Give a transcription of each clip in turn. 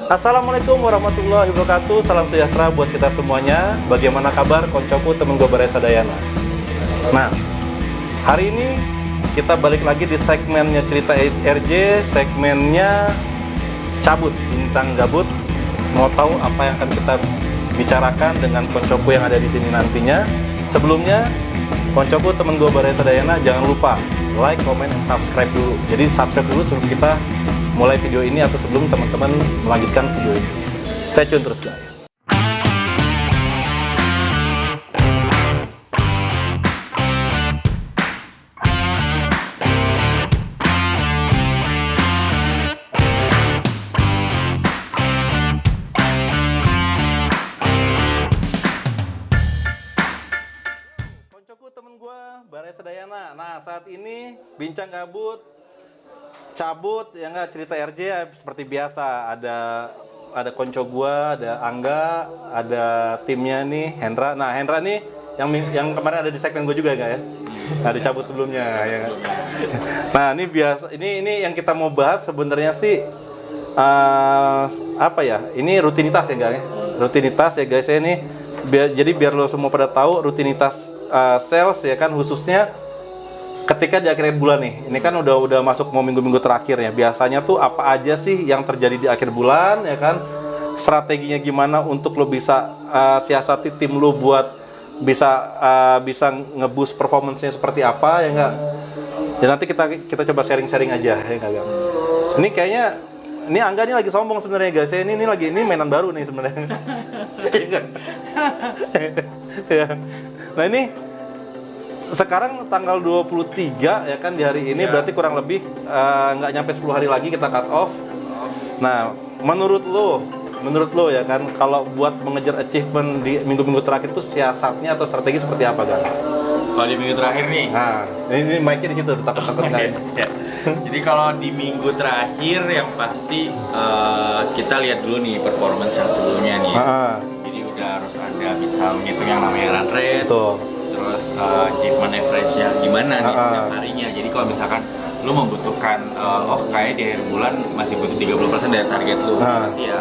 Assalamualaikum warahmatullahi wabarakatuh. Salam sejahtera buat kita semuanya. Bagaimana kabar koncoku temen gue Baraya Sadayana? Nah, hari ini kita balik lagi di segmennya cerita RJ, segmennya cabut bintang gabut. Mau tahu apa yang akan kita bicarakan dengan koncoku yang ada di sini nantinya? Sebelumnya, koncoku temen gue Baraya Sadayana, jangan lupa like, comment, and subscribe dulu. Jadi subscribe dulu sebelum kita mulai video ini atau sebelum teman-teman melanjutkan video ini. Stay tune terus guys. Koncoku temen gue Baraya Sadayana. Nah, saat ini bincang gabut cabut ya nggak, cerita RJ ya, seperti biasa ada konco gua, ada Angga, ada timnya nih Hendra. Nah, Hendra nih yang kemarin ada di segmen gua juga nggak ya? Ada cabut sebelumnya ya. Nah, ini biasa ini yang kita mau bahas sebenarnya sih apa ya? Ini rutinitas ya nggak ya? Rutinitas ya guys ya, ini jadi biar lo semua pada tahu rutinitas sales ya kan, khususnya ketika di akhir bulan nih, ini kan udah masuk mau minggu-minggu terakhir ya. Biasanya tuh apa aja sih yang terjadi di akhir bulan ya kan? Strateginya gimana untuk lo bisa siasati tim lo buat bisa nge-boost performance-nya seperti apa ya enggak? Dan nanti kita coba sharing-sharing aja ya enggak? Ini kayaknya ini Angga nih lagi sombong sebenarnya guys. Ini mainan baru nih sebenarnya. Ya. Nah, ini sekarang tanggal 23 ya kan, di hari ini berarti kurang lebih nggak nyampe 10 hari lagi kita cut off. Nah, menurut lo ya kan, kalau buat mengejar achievement di minggu-minggu terakhir itu siasatnya atau strategi seperti apa kan? Kalau di minggu terakhir nih. Nah, ini mic-nya di situ, takut nggak ya? Jadi kalau di minggu terakhir yang pasti kita lihat dulu nih performance yang sebelumnya nih. Jadi udah harus ada bisa menghitung yang namanya run rate. Betul. Terus achievement average-nya gimana nih setiap harinya. Jadi kalau misalkan lu membutuhkan kayak di akhir bulan masih butuh 30% dari target lu, berarti ya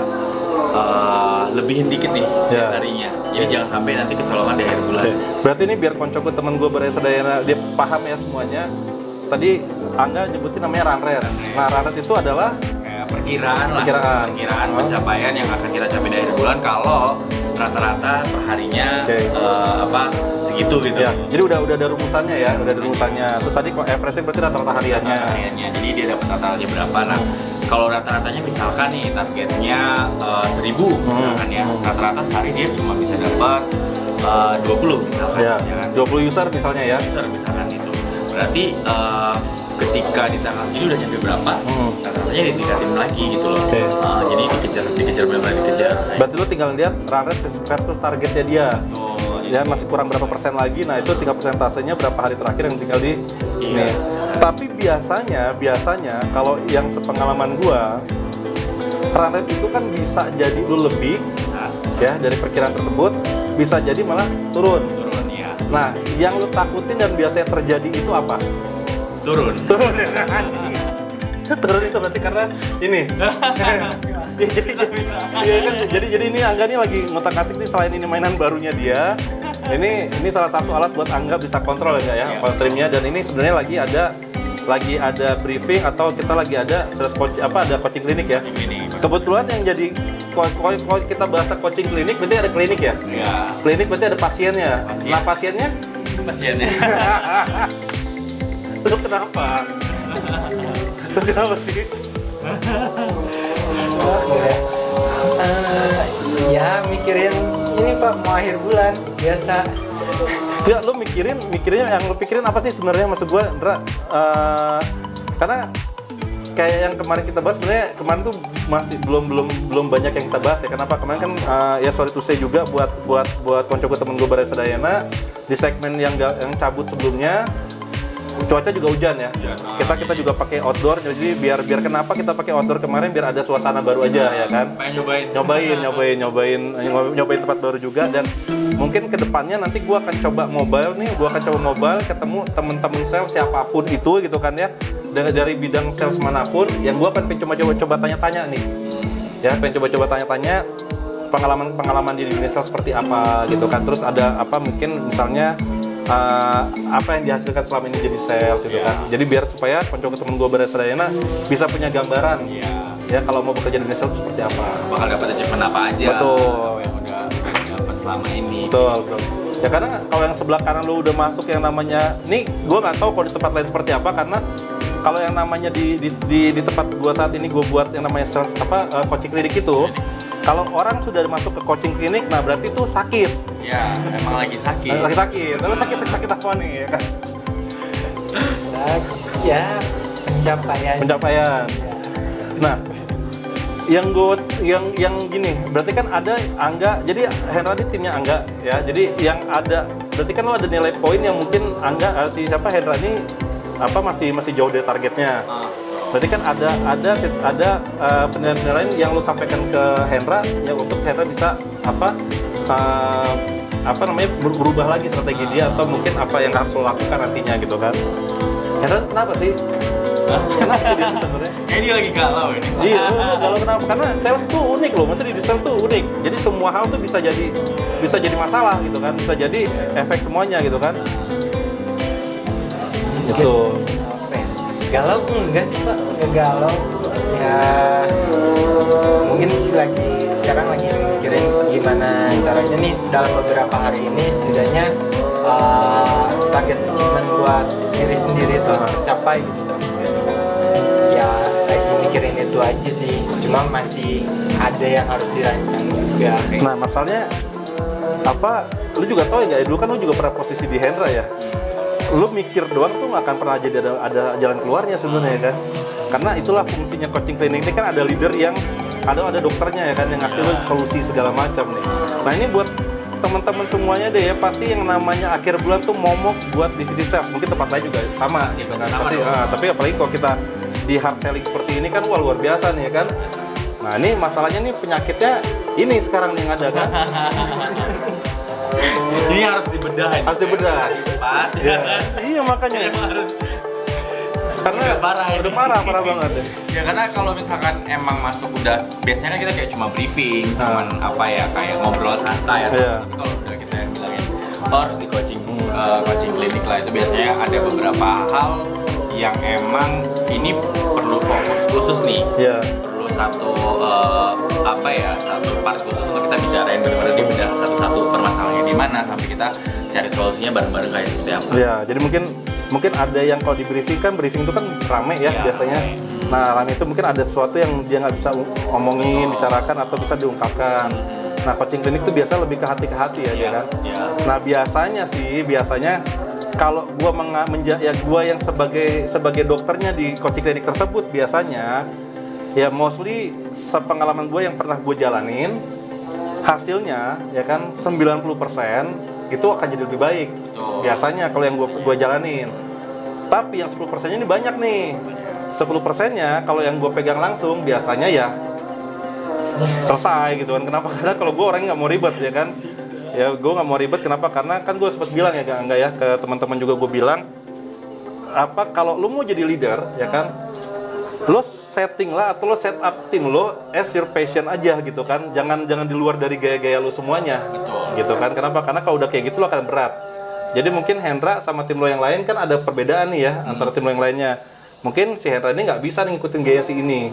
lebihin dikit nih setiap harinya. Jadi jangan sampai nanti kecolongan di akhir bulan. Berarti ini biar koncoku temen gue Baraya Sadayana dia paham ya semuanya. Tadi Angga nyebutin namanya run rate. Nah, run rate itu adalah kayak perkiraan pencapaian yang akan kita capai di akhir bulan kalau rata-rata perharinya segitu gitu. Ya, jadi udah ada rumusannya ya, udah ada rumusannya. Terus tadi kok average berarti rata-rata hariannya. Jadi dia dapat rata-ratanya berapa. Nah, kalau rata-ratanya misalkan nih targetnya 1000 misalkan ya. Rata-rata sehari dia cuma bisa dapat 20 misalkan. Ya kan? 20 user misalnya ya. User misalkan itu. Berarti ketika di tanggal segini udah nyampe berapa, rata-ratanya ditingkatin lagi gitu loh. Jadi dikejar benar-benar dikejar. Berarti lo tinggal lihat run rate versus targetnya dia. Ya masih kurang berapa persen lagi. Nah, itu tinggal persentasenya berapa hari terakhir yang tinggal di ini. Tapi biasanya kalau yang sepengalaman gua, run rate itu kan bisa jadi lu lebih ya dari perkiraan tersebut, bisa jadi malah turun ya. Nah, yang lu takutin dan biasanya terjadi itu apa? Turun itu berarti karena ini. jadi ini Angga nih lagi ngotak-atik nih, selain ini mainan barunya dia. Ini salah satu alat buat Angga bisa kontrol ya, trimnya. Dan ini sebenarnya lagi ada briefing atau kita lagi ada coaching klinik ya. Kebetulan yang jadi kalau kita bahasa coaching klinik berarti ada klinik ya. Iya. Klinik berarti ada pasiennya. Nah, pasiennya? Lu kenapa? Lu kenapa sih? Ya mikirin ini Pak, mau akhir bulan biasa. Ya, lu mikirnya yang lu pikirin apa sih sebenarnya, maksud gua, Ndra? Karena kayak yang kemarin kita bahas, sebenarnya kemarin tuh masih belum banyak yang kita bahas ya. Kenapa? Kemarin kan ya sorry to say juga buat koncoku temen gue Baraya Sadayana di segmen yang cabut sebelumnya. Cuaca juga hujan ya. Kita juga pakai outdoor, jadi biar kenapa kita pakai outdoor kemarin, biar ada suasana baru aja ya kan. Nyobain tempat baru juga. Dan mungkin kedepannya nanti gue akan coba mobile, ketemu temen-temen sales siapapun itu gitu kan ya, dari bidang sales manapun, yang gue akan coba tanya-tanya nih. Ya, pengen coba-coba tanya-tanya pengalaman di dunia sales seperti apa gitu kan. Terus ada apa mungkin misalnya apa yang dihasilkan selama ini jadi sales gitu kan. Jadi biar supaya konco temen gue Sadayana bisa punya gambaran. Ya kalau mau bekerja di dunia sales seperti apa. Bakal dapat achievement apa aja. Betul. Yang udah dapat selama ini. Betul. Ya karena kalau yang sebelah kanan lu udah masuk yang namanya, nih gue nggak tahu kalau di tempat lain seperti apa, karena kalau yang namanya di tempat gue saat ini gue buat yang namanya sales coaching klinik itu, kalau orang sudah masuk ke coaching klinik, nah berarti itu sakit. Ya, emang lagi sakit. Lagi sakit. Lalu sakit apa nih ya kan? Ya pencapaian. Pencapaian. Nah, yang gini, berarti kan ada Angga, jadi Hendra ini timnya Angga ya. Jadi yang ada, berarti kan lo ada nilai poin yang mungkin Angga Hendra ini masih jauh dari targetnya. Berarti kan ada penilaian yang lo sampaikan ke Hendra ya untuk Hendra bisa berubah lagi strategi dia, atau mungkin apa yang harus lo lakukan nantinya gitu kan. Hendra kenapa sih? Kenapa dia sebenarnya? Kayak dia lagi galau ini. Iya, galau kenapa? Karena sales tuh unik loh, maksudnya di sales tuh unik. Jadi semua hal tuh bisa jadi masalah gitu kan, bisa jadi efek semuanya gitu kan. Gitu. Galau enggak sih Pak? Enggak galau. Ya mungkin sih sekarang lagi mikirin gimana caranya nih dalam beberapa hari ini setidaknya target achievement buat diri sendiri itu tercapai gitu. Ya lagi mikirin itu aja sih, cuma masih ada yang harus dirancang juga. Nah masalahnya lu juga tahu ya, dulu kan lu juga pernah posisi di Hendra ya. Lu mikir doang tuh nggak akan pernah jadi ada jalan keluarnya sebenarnya kan. Karena itulah fungsinya coaching klinik ini, kan ada leader yang ada dokternya ya kan, yang ngasih lu solusi segala macam nih. Nah ini buat teman-teman semuanya deh ya, pasti yang namanya akhir bulan tuh momok buat divisi sales, mungkin tempat lain juga sama sih kan. Pasti, tapi apalagi kalau kita di hard selling seperti ini kan luar biasa nih ya kan. Nah ini masalahnya nih, penyakitnya ini sekarang nih yang ada kan. Ini harus dibedah. Harus dibedah. Iya makanya. Harus. Karena udah parah banget ya. Ya karena kalau misalkan emang masuk udah, biasanya kan kita kayak cuma briefing, cuman kayak ngobrol santai. Tapi kalau udah kita yang bilangin harus di coaching klinik lah, itu biasanya ada beberapa hal yang emang ini perlu fokus khusus nih. Perlu satu part khusus untuk kita bicarain, benar-benar dibedah satu-satu permasalahannya di mana sampai kita cari solusinya bareng-bareng kayak seperti apa. Ya, jadi mungkin ada yang kalau di briefing itu kan rame ya biasanya. Nah, rame itu mungkin ada sesuatu yang dia nggak bisa omongin, bicarakan atau bisa diungkapkan. Nah, coaching klinik itu biasa lebih ke hati ya kan. Nah, biasanya kalau gua yang sebagai dokternya di coaching klinik tersebut, biasanya ya mostly sepengalaman gue yang pernah gue jalanin, hasilnya ya kan 90% itu akan jadi lebih baik. Biasanya kalau yang gue jalanin. Tapi yang 10%-nya ini banyak nih. 10%-nya kalau yang gue pegang langsung biasanya ya selesai gitu kan. Kenapa? Karena kalau gue orangnya nggak mau ribet ya kan. Ya gue nggak mau ribet. Kenapa? Karena kan gue sempat bilang ya enggak ya, ke teman-teman juga gue bilang, kalau lu mau jadi leader ya kan, lo setting lah atau lo set up tim lo as your passion aja gitu kan. Jangan di luar dari gaya-gaya lo semuanya. Gitu kan. Kenapa? Karena kalau udah kayak gitu lo akan berat. Jadi mungkin Hendra sama tim lo yang lain kan ada perbedaan nih ya antara tim lo yang lainnya. Mungkin si Hendra ini nggak bisa ngikutin gaya si ini.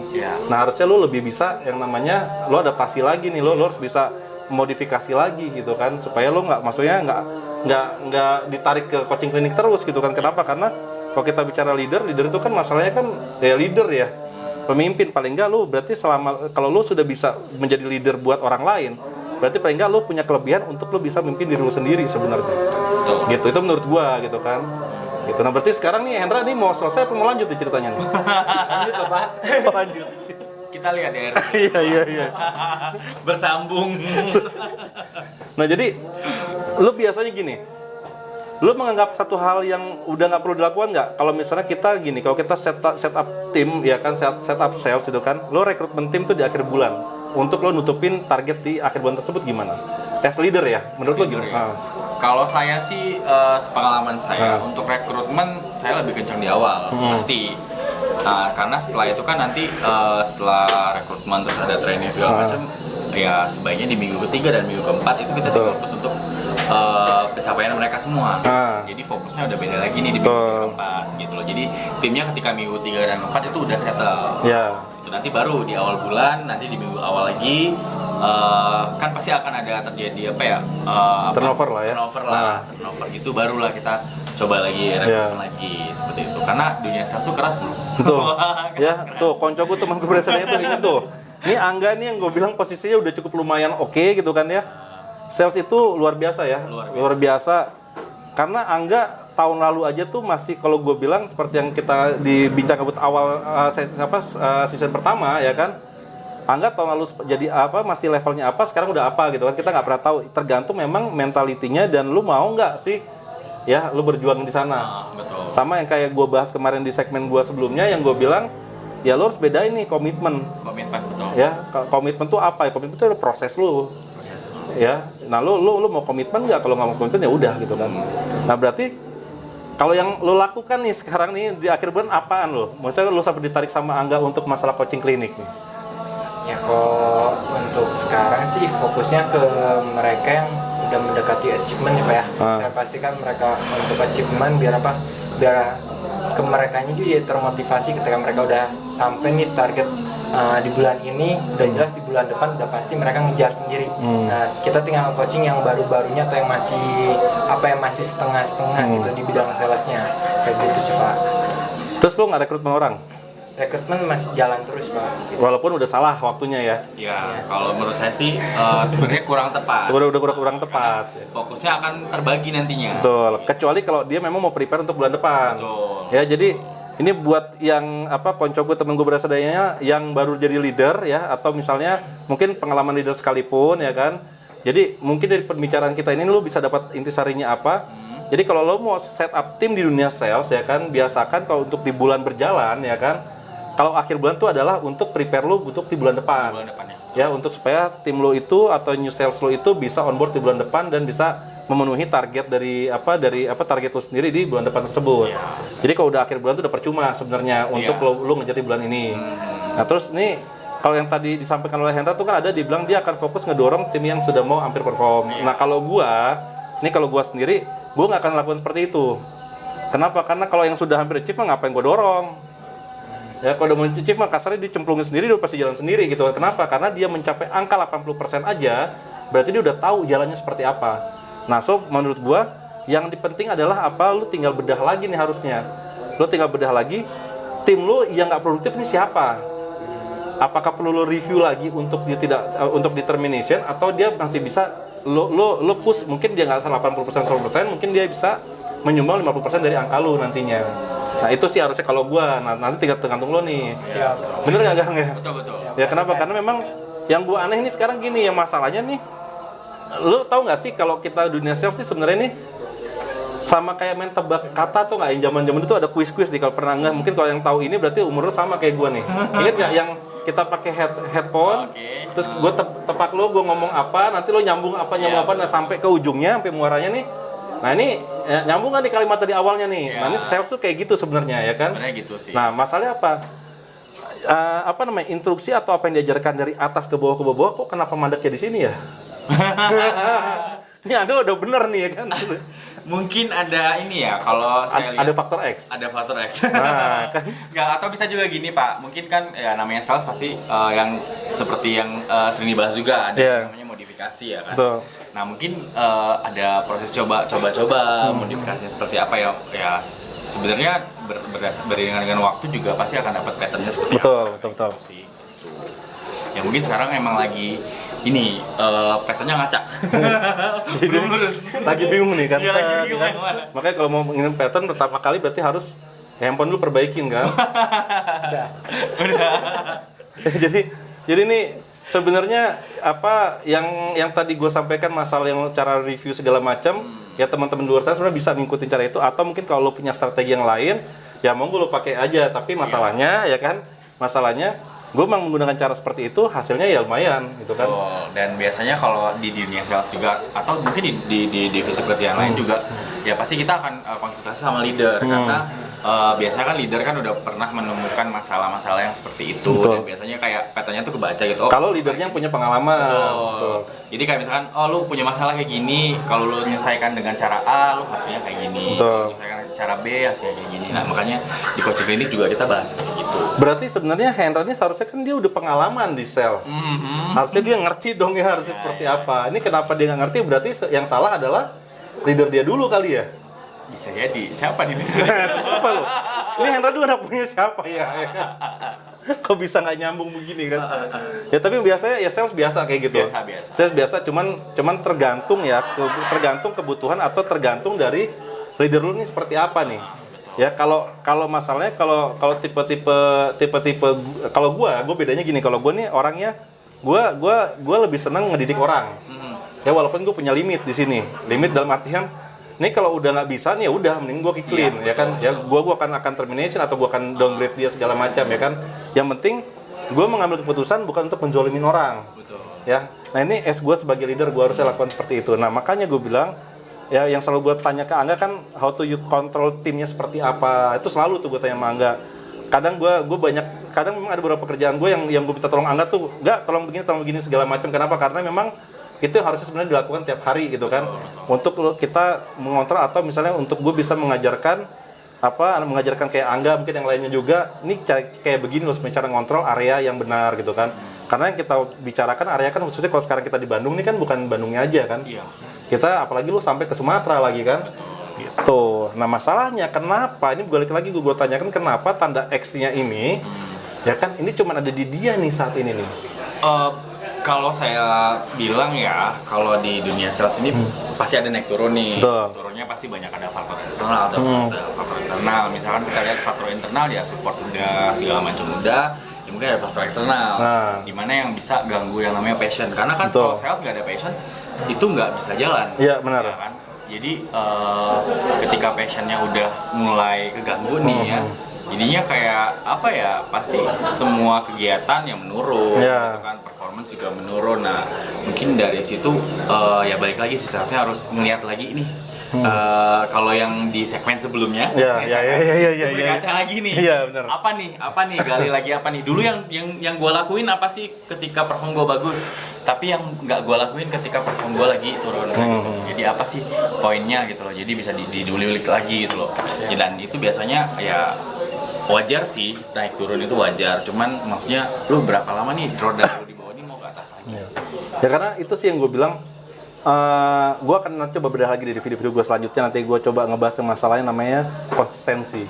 Nah harusnya lo lebih bisa yang namanya lo adaptasi lagi nih, lo harus bisa modifikasi lagi gitu kan, supaya lo nggak ditarik ke coaching klinik terus gitu kan. Kenapa? Karena kalau kita bicara leader itu kan masalahnya kan ya leader ya, pemimpin. Paling nggak lo berarti kalau lo sudah bisa menjadi leader buat orang lain, berarti paling nggak lo punya kelebihan untuk lo bisa memimpin diri lo sendiri sebenarnya. Gitu, itu menurut gua gitu kan. Gitu. Nah berarti sekarang nih Hendra nih mau selesai apa mau lanjut nih ceritanya nih? Lanjut lah Pak. Lanjut. Kita lihat ya. Iya. Bersambung. Nah jadi lu biasanya gini, lu menganggap satu hal yang udah nggak perlu dilakukan nggak? Kalau misalnya kita gini, kalau kita set up tim ya kan, set up sales itu kan, lu rekrutmen tim tuh di akhir bulan untuk lo nutupin target di akhir bulan tersebut gimana? As leader ya, menurut lo gimana? Ya. Kalau saya sih, sepengalaman saya untuk rekrutmen saya lebih kencang di awal, pasti. Karena setelah itu kan nanti setelah rekrutmen terus ada training segala macam, ya sebaiknya di minggu ketiga dan minggu keempat itu kita fokus untuk pencapaian mereka semua. Jadi fokusnya udah beda lagi nih di minggu keempat gitu loh. Jadi timnya ketika minggu 3 dan 4 itu udah settle. Itu nanti baru di awal bulan, nanti di minggu awal lagi kan pasti akan ada terjadi turnover lah ya. Turnover itu barulah kita coba lagi rekrutmen lagi seperti itu. Karena dunia sales tuh keras loh. Betul. Ya, tuh koncoku temanku berasanya tuh inget tuh. Ini Angga nih yang gue bilang posisinya udah cukup lumayan oke gitu kan ya. Sales itu luar biasa ya. Luar biasa. Karena Angga tahun lalu aja tuh masih, kalau gue bilang seperti yang kita dibincang kabut awal season pertama ya kan. Angga tahun lalu jadi apa, masih levelnya apa, sekarang udah apa gitu kan. Kita nggak pernah tahu. Tergantung memang mentalitinya dan lu mau nggak sih ya lu berjuang di sana. Betul. Sama yang kayak gue bahas kemarin di segmen gue sebelumnya yang gue bilang, ya lo harus bedain nih komitmen. Betul. Ya, komitmen tuh apa ya? Komitmen itu adalah proses lu. Ya, nah lu mau komitmen nggak? Kalau nggak mau komitmen ya udah gitu kan. Nah berarti kalau yang lo lakukan nih sekarang nih di akhir bulan apaan lo? Maksudnya lo sampai ditarik sama Angga untuk masalah coaching klinik nih? Ya kalau untuk sekarang sih fokusnya ke mereka yang udah mendekati achievement ya Pak ya. Saya pastikan mereka untuk achievement biar apa? Biar ke merekanya juga termotivasi ketika mereka udah sampai nih target di bulan ini, udah jelas di bulan depan udah pasti mereka ngejar sendiri. Nah kita tinggal coaching yang baru-barunya atau yang masih setengah-setengah gitu di bidang salesnya kayak gitu sih Pak. Terus lo nggak rekrutmen orang? Rekrutmen masih jalan terus Pak. Walaupun udah salah waktunya ya? Ya, kalau menurut saya sih sebenarnya kurang tepat. Udah kurang tepat. Fokusnya akan terbagi nantinya. Betul. Kecuali kalau dia memang mau prepare untuk bulan depan. Betul. Ya jadi ini buat yang konco gue, temen gue berasa dayanya yang baru jadi leader ya, atau misalnya mungkin pengalaman leader sekalipun ya kan. Jadi mungkin dari pembicaraan kita ini lo bisa dapat intisarinya apa. Jadi kalau lo mau set up tim di dunia sales ya kan, biasakan kalau untuk di bulan berjalan ya kan, kalau akhir bulan itu adalah untuk prepare lo untuk di bulan depan. Ya, untuk supaya tim lo itu atau new sales lo itu bisa onboard di bulan depan dan bisa memenuhi target dari target lo sendiri di bulan depan tersebut. Jadi kalau udah akhir bulan itu udah percuma sebenarnya untuk lo ngejar di bulan ini. Nah, terus nih kalau yang tadi disampaikan oleh Hendra tuh kan ada dibilang dia akan fokus ngedorong tim yang sudah mau hampir perform. Nah, kalau gua sendiri, gua nggak akan lakukan seperti itu. Kenapa? Karena kalau yang sudah hampir achieve mah ngapain gua dorong? Ya kalau udah mencicip mah kasarnya dicemplungin sendiri, dia pasti jalan sendiri gitu. Kenapa? Karena dia mencapai angka 80% aja, berarti dia udah tahu jalannya seperti apa. Nah, so menurut gua yang penting adalah apa? Lu tinggal bedah lagi nih harusnya. Lu tinggal bedah lagi tim lu yang nggak produktif ini siapa? Apakah perlu lu review lagi untuk dia untuk determination, atau dia masih bisa lu push, mungkin dia nggak 80% 100%, mungkin dia bisa menyumbang 50% dari angka lu nantinya. Nah itu sih harusnya kalau gua, nanti tinggal tergantung lo nih. Siap. Bener nggak Gang ya? Betul. Ya kenapa? Karena memang yang gua aneh ini sekarang gini, yang masalahnya nih, lo tau nggak sih kalau kita dunia sales sih sebenarnya nih sama kayak main tebak kata tuh nggak? Yang zaman itu ada kuis-kuis nih, kalau pernah nggak? Mungkin kalau yang tahu ini berarti umur lo sama kayak gua nih. Ingat nggak yang kita pakai headphone, terus gua tepak lo, gua ngomong apa, nanti lo nyambung apa, nah sampai ke ujungnya, sampai muaranya nih. Nah ini nyambung kan di kalimat tadi awalnya nih. Nah ini sales tuh kayak gitu sebenarnya ya kan. Sebenarnya gitu sih. Nah masalahnya apa? Instruksi atau apa yang diajarkan dari atas ke bawah kok kenapa mandeknya di sini ya? Ini Anda udah bener nih ya kan. Mungkin ada ini ya, kalau saya lihat ada faktor X. Ada faktor X. Nah, kan. Nggak, atau bisa juga gini Pak, mungkin kan ya namanya sales pasti yang seperti yang sering dibahas juga, ada yang namanya modifikasi ya kan. Betul. Nah mungkin ada proses coba modifikasinya seperti apa ya sebenarnya beriringan dengan waktu juga pasti akan dapat patternnya seperti apa. Betul. Sih. Ya mungkin sekarang emang lagi ini patternnya ngacak. Jadi lagi bingung nih kan. Iya, lagi bingung kan. Makanya kalau mau ngirim pattern pertama kali berarti harus handphone lu perbaikin kan. Udah. Jadi ini sebenarnya apa yang tadi gue sampaikan masalah yang cara review segala macam, ya teman-teman luar sana sebenarnya bisa ngikutin cara itu, atau mungkin kalau lo punya strategi yang lain ya monggo lo pakai aja, tapi masalahnya gue memang menggunakan cara seperti itu, hasilnya ya lumayan gitu kan. Dan biasanya kalau di dunia sales juga atau mungkin di divisi pekerjaan lain juga ya pasti kita akan konsultasi sama leader karena biasanya kan leader kan udah pernah menemukan masalah-masalah yang seperti itu. Betul. Dan biasanya kayak katanya tuh kebaca gitu. Oh, Kalau leadernya yang punya pengalaman. betul. Jadi kayak misalkan, oh lu punya masalah kayak gini, kalau lu menyelesaikan dengan cara A, lu hasilnya kayak gini. Betul. Kalau menyelesaikan cara B, hasilnya kayak gini. Nah makanya di coaching klinik juga kita bahas kayak gitu. Berarti sebenarnya Hendra ini seharusnya kan dia udah pengalaman di sales. Harusnya dia ngerti dong ya harusnya seperti apa. Ini kenapa dia nggak ngerti? Berarti yang salah adalah leader dia dulu kali ya. Bisa jadi. Siapa nih? Siapa lo? Ini Hendra dulu anak punya siapa ya? Ya kan? Kok bisa nggak nyambung begini kan? Ya tapi biasanya ya sales biasa kayak gitu. Biasa. Sales biasa, cuman tergantung ya, tergantung kebutuhan atau tergantung dari leader lu nih seperti apa nih. Ya kalau masalahnya kalau tipe kalau gue bedanya gini, kalau gue nih orangnya gue lebih senang ngedidik orang. Ya walaupun gue punya limit di sini, limit dalam artian nih kalau udah nggak bisa nih ya udah mending gue kick clean ya kan, ya gue akan termination atau gue akan downgrade dia segala macam ya kan. Yang penting gue mengambil keputusan bukan untuk menjolimin orang. Betul. Ya, nah ini gue sebagai leader gue harusnya lakukan seperti itu. Nah makanya gue bilang ya yang selalu gue tanya ke Angga kan how to you control timnya seperti apa, itu selalu tuh gue tanya sama Angga. Kadang kadang memang ada beberapa pekerjaan gue yang gue minta tolong Angga tuh, enggak tolong begini segala macam. Kenapa? Karena memang itu yang harusnya sebenarnya dilakukan tiap hari gitu kan, untuk kita mengontrol atau misalnya untuk gue bisa mengajarkan kayak Angga mungkin yang lainnya juga, ini kayak begini loh sebenarnya cara ngontrol area yang benar gitu kan. Karena yang kita bicarakan area kan khususnya kalau sekarang kita di Bandung ini kan bukan Bandungnya aja kan. Iya. Kita apalagi lu sampai ke Sumatera lagi kan. Gitu. Nah masalahnya kenapa, ini balik lagi gue tanyakan kenapa tanda X-nya ini ya kan ini cuma ada di dia nih saat ini nih. Kalau saya bilang ya, kalau di dunia sales ini pasti ada naik turun nih. Betul. Turunnya pasti banyak, ada faktor eksternal, ada faktor internal. Misalkan kita lihat faktor internal ya support udah, segala macam udah. Ya mungkin ada faktor eksternal, dimana yang bisa ganggu yang namanya passion. Karena kan Betul. kalau sales nggak ada passion, itu nggak bisa jalan. Iya benar. Ya kan? Jadi ketika passionnya udah mulai keganggu nih ya, jadinya kayak apa ya, pasti semua kegiatan yang menurun, gitu kan, performance juga menurun. Nah mungkin dari situ ya balik lagi sih, seharusnya harus melihat lagi ini. Kalau yang di segmen sebelumnya, berkaca lagi nih. Iya, benar. Apa nih, gali lagi apa nih. Dulu yang gue lakuin apa sih ketika perform gue bagus, tapi yang nggak gue lakuin ketika perform gue lagi turun gitu. Jadi apa sih poinnya gitu loh. Jadi bisa diulik lagi gitu loh. Dan itu biasanya ya wajar sih, naik turun itu wajar. Cuman maksudnya lu berapa lama nih roda lu di bawah ini mau ke atas lagi. Ya karena itu sih yang gue bilang. Gue akan nanti coba bedah lagi dari video-video gue selanjutnya, nanti gue coba ngebahas masalahnya namanya konsistensi.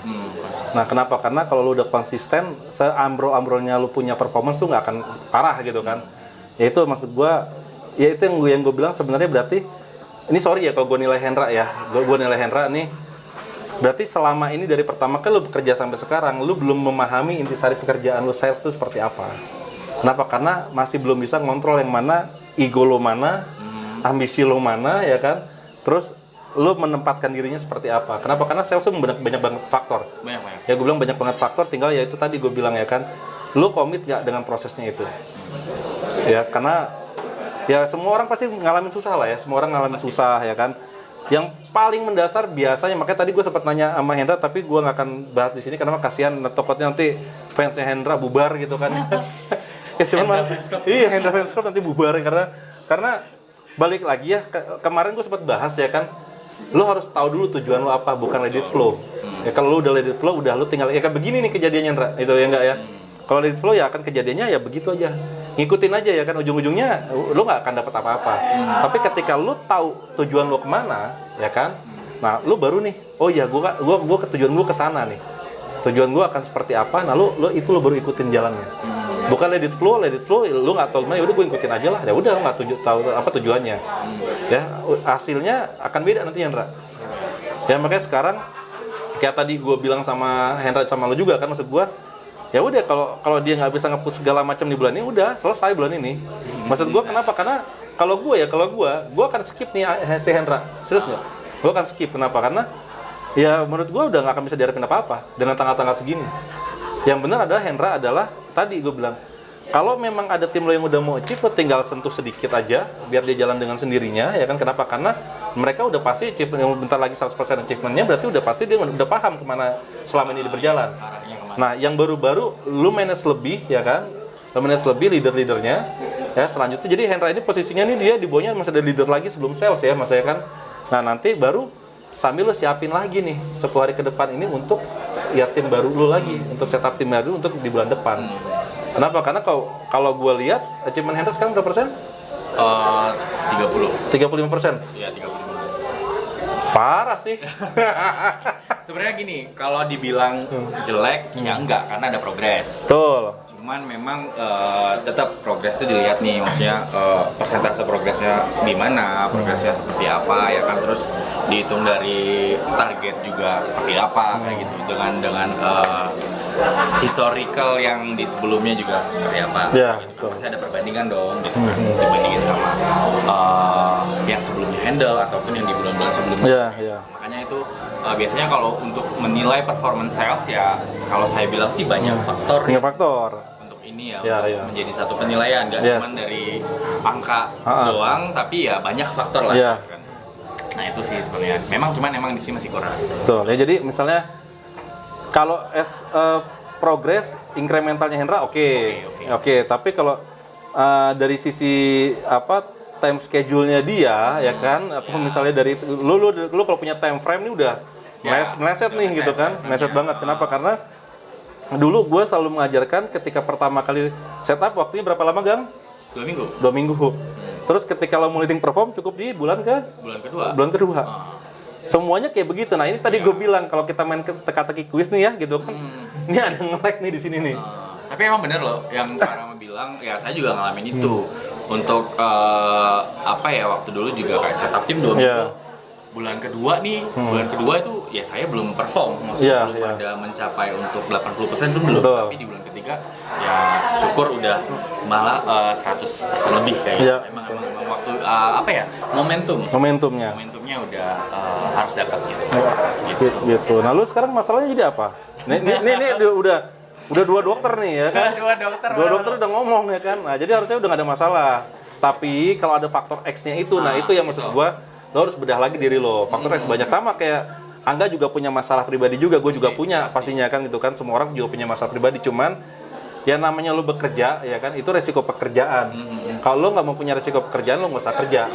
Nah kenapa? Karena kalau lu udah konsisten, seambro-ambronya lu punya performance tuh nggak akan parah gitu kan. Ya itu maksud gue, ya itu yang gue bilang sebenarnya berarti, ini sorry ya kalau gue nilai Hendra ya, gue nilai Hendra nih, berarti selama ini dari pertama kali lu bekerja sampai sekarang, lu belum memahami intisari pekerjaan lu sales itu seperti apa. Kenapa? Karena masih belum bisa ngontrol yang mana, ego lo mana, ambisi lo mana ya kan, terus lo menempatkan dirinya seperti apa. Kenapa? Karena sales itu banyak banget faktor. Banyak. Ya gue bilang banyak banget faktor, tinggal ya itu tadi gue bilang ya kan, lo komit nggak dengan prosesnya itu. Ya karena ya semua orang pasti ngalamin susah lah ya, semua orang ngalamin susah ya kan. Yang paling mendasar biasanya, makanya tadi gue sempat nanya sama Hendra, tapi gue nggak akan bahas di sini karena kasihan takutnya nanti fansnya Hendra bubar gitu kan. Ya cuman iya Hendra Fans Club nanti bubar karena balik lagi ya, kemarin gue sempat bahas ya kan, lo harus tahu dulu tujuan lo apa, bukan let it flow. Ya kalau lo udah let it flow, udah lo tinggal ya kan begini nih kejadiannya Ndra, itu ya enggak ya. Kalau let it flow ya akan kejadiannya ya begitu aja, ngikutin aja ya kan, ujung-ujungnya lo nggak akan dapat apa-apa. Tapi ketika lo tahu tujuan lo kemana ya kan, nah lo baru nih, oh ya gue tujuan gue kesana nih, tujuan gue akan seperti apa, nah lo baru ikutin jalannya. Bukan let it flow, lu nggak tahu gimana, ya udah gue ikutin aja lah, ya udah nggak tahu apa tujuannya, ya hasilnya akan beda nanti Hendra. Ya makanya sekarang kayak tadi gue bilang sama Hendra sama lo juga kan, maksud gue, ya udah kalau dia nggak bisa nge-push segala macam di bulan ini, udah selesai bulan ini. Maksud gue kenapa? Karena kalau gue akan skip nih si Hendra, serius nggak? Gue akan skip, kenapa? Karena ya menurut gue udah nggak akan bisa diharapin apa-apa dengan tanggal-tanggal segini. Yang benar adalah Hendra adalah tadi gue bilang, kalau memang ada tim lo yang udah mau achieve, lo tinggal sentuh sedikit aja biar dia jalan dengan sendirinya, ya kan? Kenapa? Karena mereka udah pasti achievement yang bentar lagi 100% achievementnya, berarti udah pasti dia udah paham kemana selama ini berjalan. Nah, yang baru-baru lo manage lebih, ya kan? Lo manage lebih leader-leadernya, ya selanjutnya. Jadi Hendra ini posisinya nih dia di bawahnya masih ada leader lagi sebelum sales ya, mas ya kan? Nah, nanti baru sambil lo siapin lagi nih 10 hari ke depan ini untuk ya tim baru lo lagi, untuk setup tim baru untuk di bulan depan. Kenapa? Karena kalau gue lihat achievement Hendra sekarang berapa persen? 35%. Iya, 35%. Parah sih. Sebenarnya gini, kalau dibilang jelek ya enggak, karena ada progres. Betul. Cuman memang tetap progresnya dilihat nih, maksudnya persentase progresnya gimana, progresnya seperti apa ya kan, terus dihitung dari target juga seperti apa kayak gitu, dengan historical yang di sebelumnya juga seperti apa. Ya, gitu. Pasti ada perbandingan dong gitu kan, dibandingin sama yang sebelumnya handle ataupun yang di bulan-bulan sebelumnya. Iya, iya. Makanya itu biasanya kalau untuk menilai performance sales ya, kalau saya bilang sih banyak faktor. Banyak faktor. Untuk ini ya, Ya, untuk ya. menjadi satu penilaian, nggak Yes. cuma dari angka doang, tapi ya banyak faktor lah. Ya. Gitu kan. Nah itu sih sebenarnya. Memang di sini masih kurang. Betul. Ya jadi misalnya kalau progress incrementalnya Hendra oke. Tapi kalau dari sisi time schedule-nya dia ya kan, atau misalnya dari lu kalau punya time frame ini udah meleset nih gitu kan, meleset banget. Kenapa? Karena dulu gue selalu mengajarkan ketika pertama kali setup waktunya berapa lama, Gang? 2 minggu. 2 minggu. Terus ketika lo mau leading perform cukup di bulan Bulan kedua. Semuanya kayak begitu. Nah ini tadi gue bilang kalau kita main teka-teki kuis nih ya gitu kan, ini ada nge-lag nih di sini nih. Tapi emang bener loh yang Karama bilang, ya saya juga ngalamin itu. Untuk waktu dulu juga kayak setup tim 2 minggu. Yeah. Bulan kedua itu ya saya belum perform, maksudnya belum ada mencapai untuk 80% itu belum. Betul. Tapi di bulan ketiga ya syukur udah malah 100% lebih kayaknya. Emang waktu momentumnya udah harus dapat gitu. Gitu. Nah lu sekarang masalahnya jadi apa? Nih udah 2 dokter nih ya kan? 2 dokter udah ngomong ya kan? Nah jadi harusnya udah gak ada masalah. Tapi kalau ada faktor X-nya itu, nah itu yang maksud gua, lo harus bedah lagi diri lo. Faktor X banyak, sama kayak Angga juga punya masalah pribadi juga, gue juga punya pastinya kan gitu kan. Semua orang juga punya masalah pribadi, cuman ya namanya lo bekerja ya kan, itu resiko pekerjaan. Kalau lo nggak mau punya resiko pekerjaan, lo nggak usah kerja.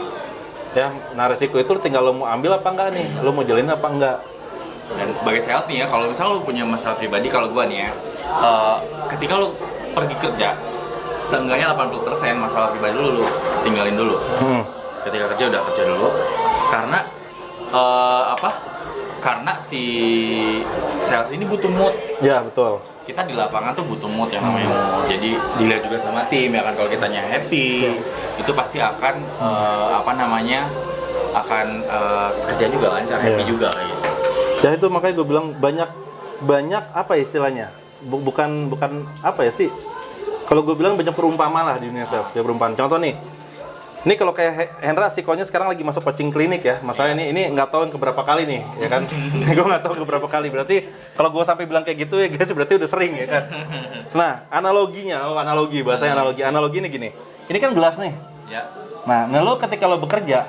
Ya, nah resiko itu tinggal lo mau ambil apa enggak nih, lo mau jalin apa enggak. Dan sebagai sales nih ya, kalau misalnya lo punya masalah pribadi, kalau gua nih ya, ketika lo pergi kerja, seenggaknya 80% masalah pribadi lo tinggalin dulu. Ketika kerja udah kerja dulu, karena karena si sales ini butuh mood. Ya betul. Kita di lapangan tuh butuh mood yang namanya mood. Jadi dilihat juga sama tim ya kan, kalau kitanya happy, itu pasti akan akan kerja juga lancar, happy juga kayak gitu. Ya itu makanya gue bilang banyak apa ya istilahnya? Bukan apa ya sih? Kalau gue bilang banyak perumpamaan lah di dunia sales. Ya perumpamaan. Contoh nih. Ini kalau kayak Hendra psikonya sekarang lagi masuk coaching klinik ya. Masalahnya ini nggak tahu yang keberapa kali nih, ya kan? Gue nggak tahu keberapa kali. Berarti kalau gue sampai bilang kayak gitu ya guys, berarti udah sering ya kan? Nah, analogi ini gini. Ini kan gelas nih. Ya. Nah lo ketika lo bekerja,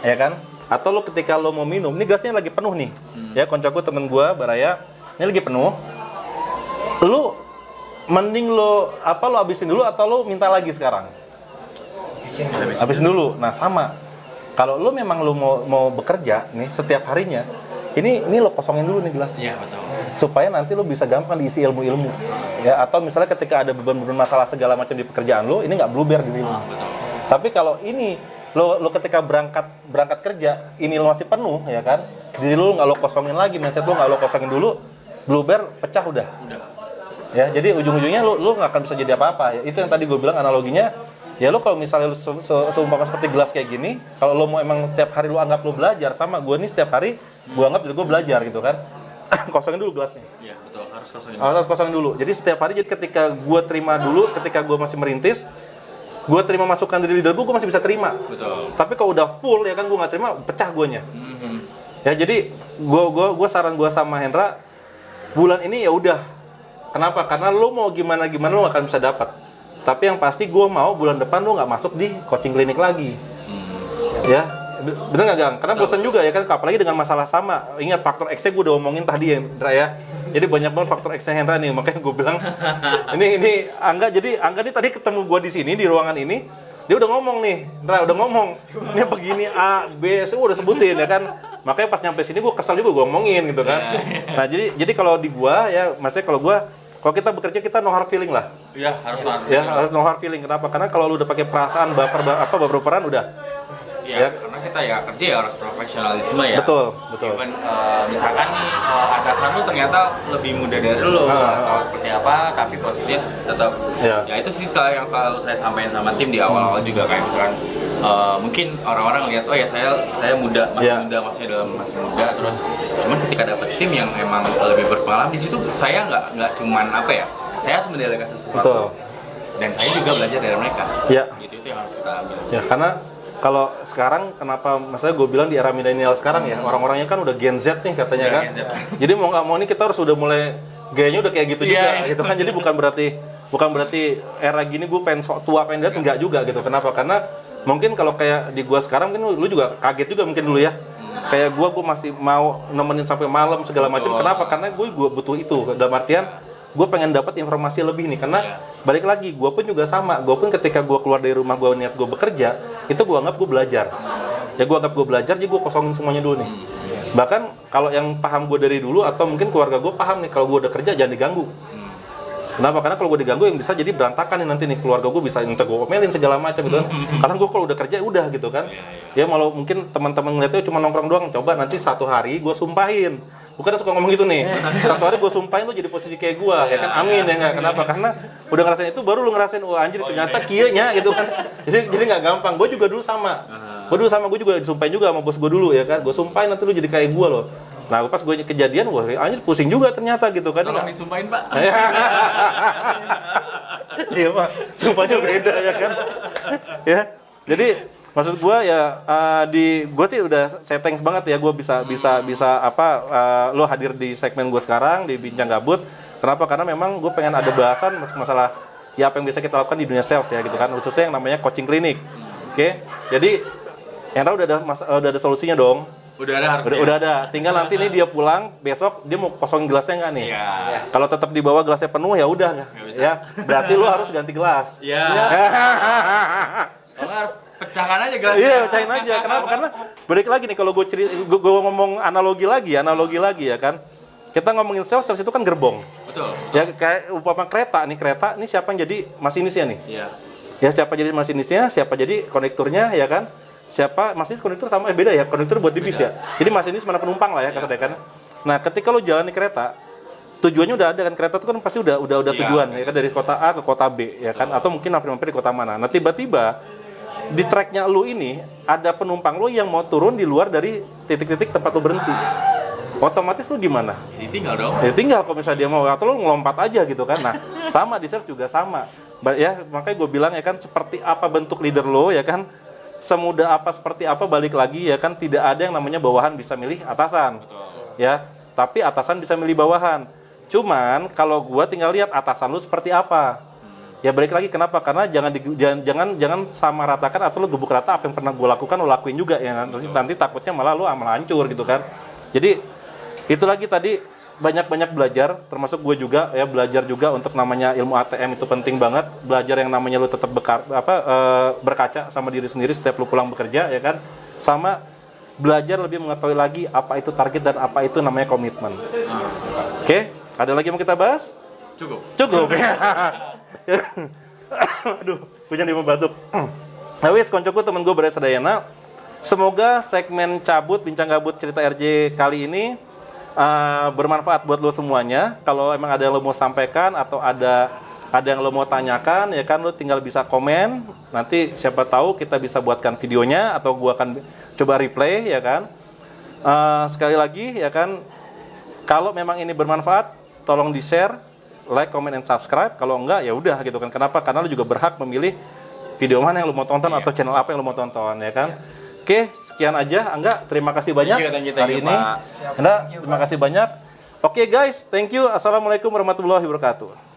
ya kan? Atau lo ketika lo mau minum, ini gelasnya lagi penuh nih. Ya, koncoku temen gue, Baraya, ini lagi penuh. Lo mending lo habisin dulu atau lo minta lagi sekarang? Habisin dulu. Nah sama, kalau lo memang lo mau bekerja nih setiap harinya, ini lo kosongin dulu nih gelasnya. Iya betul. Supaya nanti lo bisa gampang diisi ilmu-ilmu. Ya, atau misalnya ketika ada beban-beban masalah segala macam di pekerjaan lo, ini nggak blueber diri lo. Betul. Tapi kalau ini lo ketika berangkat kerja, ini lo masih penuh ya kan, diri lo nggak lo kosongin lagi, mindset lo nggak lo kosongin dulu, blueber pecah udah. Ya, jadi ujung-ujungnya lo nggak akan bisa jadi apa-apa. Ya, itu yang tadi gue bilang analoginya. Ya lo kalau misalnya lo seumpama seperti gelas kayak gini, kalau lo mau emang setiap hari lo anggap lo belajar, sama gue nih setiap hari gue anggap jadi gue belajar gitu kan. Kosongin dulu gelasnya. Iya betul, harus kosongin dulu. Jadi setiap hari, jadi ketika gue terima dulu, ketika gue masih merintis, gue terima masukan dari leader gue masih bisa terima. Betul. Tapi kalau udah full ya kan gue nggak terima, pecah guanya. Ya jadi gue saran gue sama Hendra, bulan ini ya udah. Kenapa? Karena lo mau gimana lo nggak akan bisa dapat. Tapi yang pasti gue mau bulan depan lu nggak masuk di coaching klinik lagi. Ya, bener nggak Gang? Karena bosan juga ya kan, apalagi dengan masalah sama. Ingat faktor X-nya gue udah omongin tadi ya, Hendra ya. Jadi banyak banget faktor X-nya Hendra nih, makanya gue bilang ini Angga. Jadi Angga nih tadi ketemu gue di sini di ruangan ini, dia udah ngomong nih, Hendra udah ngomong. Ini begini A, B, C udah sebutin ya kan. Makanya pas nyampe sini gue kesel juga gue ngomongin gitu kan. Nah jadi kalau di gue ya, maksudnya kalau kita bekerja kita no hard feeling lah. Iya, harus Ya, harus no hard feeling. Kenapa? Karena kalau lu udah pakai perasaan baper-baperan udah. Ya, karena kita ya kerja ya harus profesionalisme ya. Betul. Even misalkan nih atasan lu ternyata lebih muda dari lu atau seperti apa, tapi posisinya tetap ya itu sih yang selalu saya sampaikan sama tim di awal-awal juga, kayak misalkan mungkin orang-orang lihat oh ya saya muda, masih muda, terus cuman ketika dapat tim yang emang lebih berpengalaman di situ, saya nggak cuman apa ya, saya harus mendelegasi sesuatu. Dan saya juga belajar dari mereka. Ya. Itu yang harus kita ambil. Ya, karena kalau sekarang kenapa maksudnya gue bilang di era milenial sekarang ya, orang-orangnya kan udah Gen Z nih katanya kan. Jadi mau nggak mau nih kita harus udah mulai gayanya udah kayak gitu juga gitu kan. Jadi bukan berarti era gini gue pengen sok tua pengen lihat, enggak juga gitu. Kenapa? Karena mungkin kalau kayak di gue sekarang kan lu juga kaget juga mungkin dulu ya. Kayak gue masih mau nemenin sampai malam segala macam. Kenapa? Karena gue butuh itu. Dalam artian gue pengen dapat informasi lebih nih, karena balik lagi gue pun juga sama. Gue pun ketika gue keluar dari rumah gue niat gue bekerja, itu gue anggap gue belajar. Ya gue anggap gue belajar, jadi gue kosongin semuanya dulu nih. Bahkan kalau yang paham gue dari dulu atau mungkin keluarga gue paham nih, kalau gue udah kerja jangan diganggu. Kenapa? Karena kalau gue diganggu yang bisa jadi berantakan nih nanti nih, keluarga gue bisa minta gue omelin segala macam gitu kan. Karena gue kalau udah kerja udah gitu kan. Ya malah mungkin teman-teman ngeliatnya cuma nongkrong doang, coba nanti satu hari gue sumpahin. Bukan suka ngomong gitu nih, satu hari gue sumpahin lu jadi posisi kayak gue, ya kan, amin ya nggak? Kenapa? Karena udah ngerasain itu baru lu ngerasain, wah anjir ternyata kieunya gitu kan. Jadi nggak gampang. Gue juga dulu sama, gue juga disumpahin juga sama bos gue dulu ya kan. Gue sumpahin nanti lu jadi kayak gue loh. Nah pas gue kejadian, wah anjir pusing juga ternyata gitu kan. Tolong disumpahin Pak. Iya Pak, sumpahnya beda ya kan. Ya, jadi maksud gue ya gue sih udah saya thanks banget ya gue bisa lo hadir di segmen gue sekarang di Bincang Gabut. Kenapa? Karena memang gue pengen ada bahasan masalah ya apa yang bisa kita lakukan di dunia sales ya gitu kan, khususnya yang namanya coaching klinik. Oke. Jadi Hendra udah ada solusinya dong. Udah ada harusnya. Udah ada. Tinggal nanti nih dia pulang besok dia mau kosongin gelasnya nggak nih? Iya. Kalau tetap di bawah gelasnya penuh ya udah ya. Berarti lu harus ganti gelas. Iya. Kalau harus pecahkan aja gelasnya. Iya, pecahin aja. Kenapa? Karena balik lagi nih kalau gue ngomong analogi lagi ya kan. Kita ngomongin sales itu kan gerbong. Betul. Ya kayak umpama kereta nih siapa yang jadi masinisnya nih? Iya. Ya siapa jadi masinisnya, siapa jadi kondekturnya ya kan? Siapa masinis kondektur sama beda ya, kondektur buat di bis ya. Jadi masinis mana penumpang lah ya kasarnya kan. Nah, ketika lo jalan di kereta, tujuannya udah ada kan, kereta itu kan pasti udah tujuan ya kan, dari kota A ke kota B ya kan, atau mungkin mampir di kota mana. Nah, tiba-tiba di tracknya lu ini ada penumpang lu yang mau turun di luar dari titik-titik tempat lu berhenti. Otomatis lu gimana? Ditinggal dong. Ya tinggal kalau misalnya dia mau, atau lu ngelompat aja gitu kan. Nah, sama di search juga sama. Ya, makanya gue bilang ya kan, seperti apa bentuk leader lo ya kan, semudah apa seperti apa, balik lagi ya kan, tidak ada yang namanya bawahan bisa milih atasan. Betul. Ya, tapi atasan bisa milih bawahan. Cuman kalau gua tinggal lihat atasan lu seperti apa. Ya balik lagi, kenapa? Karena jangan sama ratakan atau lu gebuk rata apa yang pernah gua lakukan lu lakuin juga ya. Nanti takutnya malah lu amal hancur gitu kan. Jadi itu lagi tadi banyak belajar, termasuk gue juga ya, belajar juga untuk namanya ilmu ATM itu penting banget. Belajar yang namanya lu tetap berkaca sama diri sendiri setiap lu pulang bekerja ya kan. Sama belajar lebih mengetahui lagi apa itu target dan apa itu namanya komitmen. Oke, ada lagi yang mau kita bahas? Cukup. Aduh, hujan di batuk. Nah wis, koncoku temen gue Baraya Sadayana. Semoga segmen Bincang Gabut Cerita RJ kali ini bermanfaat buat lo semuanya. Kalau emang ada yang lo mau sampaikan atau ada yang lo mau tanyakan ya kan, lo tinggal bisa komen. Nanti siapa tahu kita bisa buatkan videonya atau gua akan coba replay ya kan. Sekali lagi ya kan, kalau memang ini bermanfaat tolong di share, like, comment, and subscribe. Kalau enggak ya udah gitu kan. Kenapa? Karena lo juga berhak memilih video mana yang lo mau tonton atau channel apa yang lo mau tonton ya kan. Oke, sekian aja. Angga, terima kasih banyak hari ini. Anda, terima kasih banyak. Oke guys, thank you. Assalamualaikum warahmatullahi wabarakatuh.